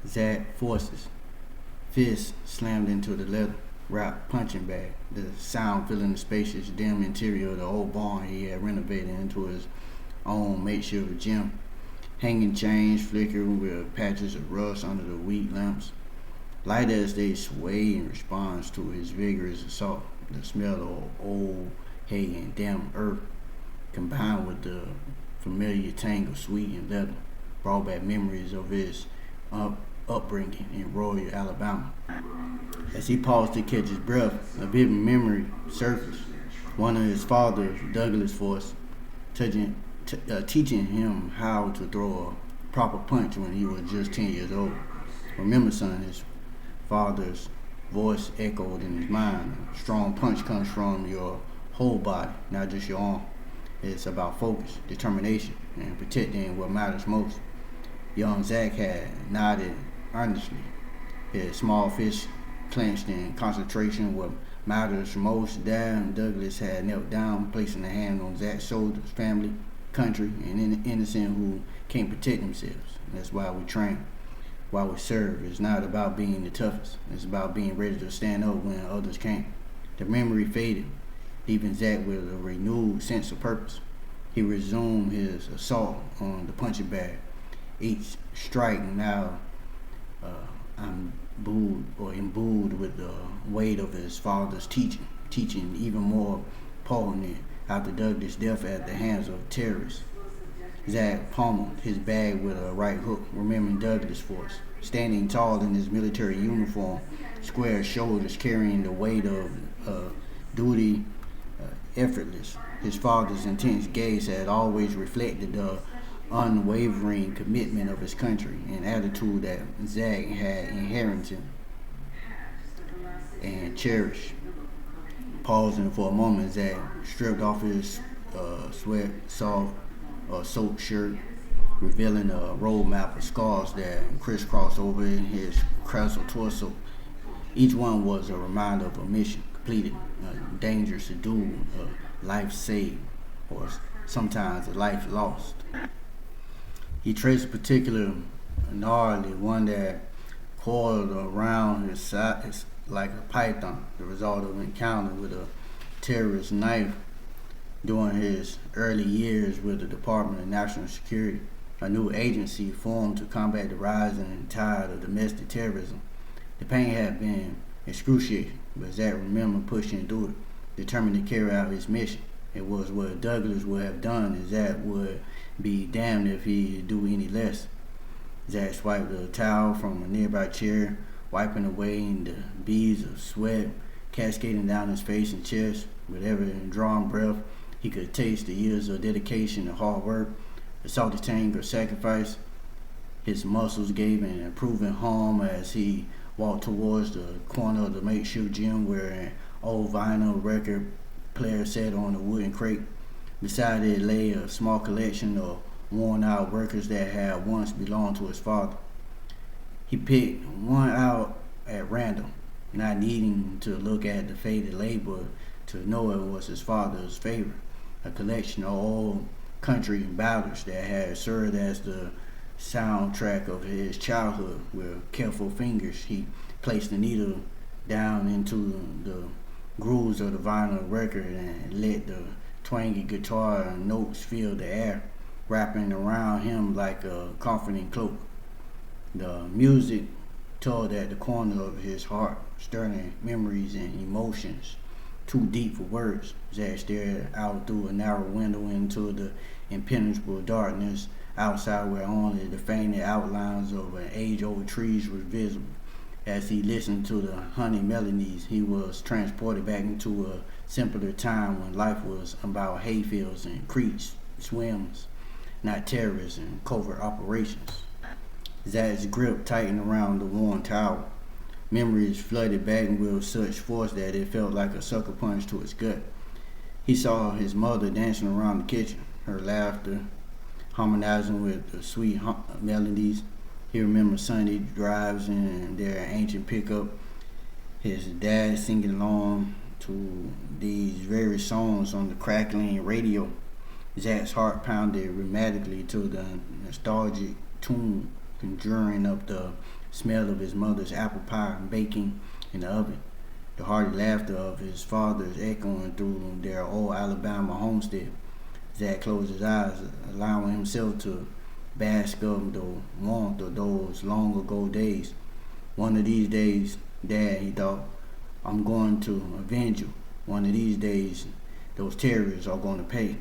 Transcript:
Zach Force's fist slammed into the leather wrapped punching bag, the sound filling the spacious, dim interior of the old barn he had renovated into his own makeshift gym. Hanging chains flickered with patches of rust under the weak lamps, light as they sway in response to his vigorous assault. The smell of old hay and damp earth, combined with the familiar tang of sweet and leather, brought back memories of his upbringing in rural Alabama. As he paused to catch his breath, a vivid memory surfaced. One of his father's, Douglas Force, teaching him how to throw a proper punch when he was just 10 years old. Remember, son, his father's voice echoed in his mind. A strong punch comes from your whole body, not just your arm. It's about focus, determination, and protecting what matters most. Young Zach had nodded earnestly, his small fist clenched in concentration. What matters most. Dad Douglas had knelt down, placing a hand on Zach's shoulders. Family, country, and innocent who can't protect themselves. That's why we train, why we serve. It's not about being the toughest. It's about being ready to stand up when others can't. The memory faded, leaving Zach with a renewed sense of purpose. He resumed his assault on the punching bag. Each strike now imbued with the weight of his father's teaching even more potent after Douglas' death at the hands of terrorists. Zach pummeled his bag with a right hook, remembering Douglas Force, standing tall in his military uniform, square shoulders carrying the weight of duty effortless. His father's intense gaze had always reflected the unwavering commitment of his country, an attitude that Zach had inherited and cherished. Pausing for a moment, Zach stripped off his soaked shirt, revealing a road map of scars that crisscrossed over his frazzled torso. Each one was a reminder of a mission completed, a danger subdued, a life saved, or sometimes a life lost. He traced a particular gnarly one that coiled around his side like a python, the result of an encounter with a terrorist knife during his early years with the Department of National Security, a new agency formed to combat the rising tide of domestic terrorism. The pain had been excruciating, but Zach remembered pushing through it, determined to carry out his mission. It was what Douglas would have done, and Zach would be damned if he'd do any less. Zach swiped a towel from a nearby chair, wiping away the beads of sweat cascading down his face and chest. With every drawn breath, he could taste the years of dedication and hard work, the salty tang of sacrifice. His muscles gave an improving hum as he walked towards the corner of the makeshift gym where an old vinyl record player sat on a wooden crate. Beside it lay a small collection of worn-out records that had once belonged to his father. He picked one out at random, not needing to look at the faded label to know it was his father's favorite, a collection of old country ballads that had served as the soundtrack of his childhood. With careful fingers, he placed the needle down into the grooves of the vinyl record and let the twangy guitar notes fill the air, wrapping around him like a comforting cloak. The music tugged at the corner of his heart, stirring memories and emotions too deep for words. Zach stared out through a narrow window into the impenetrable darkness outside, where only the faint outlines of an age-old trees were visible. As he listened to the honey melodies, he was transported back into a simpler time when life was about hayfields and creeks, swims, not terrorists and covert operations. Zach's grip tightened around the worn towel. Memories flooded back with such force that it felt like a sucker punch to his gut. He saw his mother dancing around the kitchen, her laughter harmonizing with the sweet melodies. He remembered Sunday drives in their ancient pickup, his dad singing along to these very songs on the crackling radio. Zach's heart pounded rhythmically to the nostalgic tune conjuring up the smell of his mother's apple pie baking in the oven. The hearty laughter of his father is echoing through their old Alabama homestead. Zach closed his eyes, allowing himself to bask of the warmth of those long ago days. One of these days, Dad, he thought, I'm going to avenge you. One of these days, those terrorists are going to pay.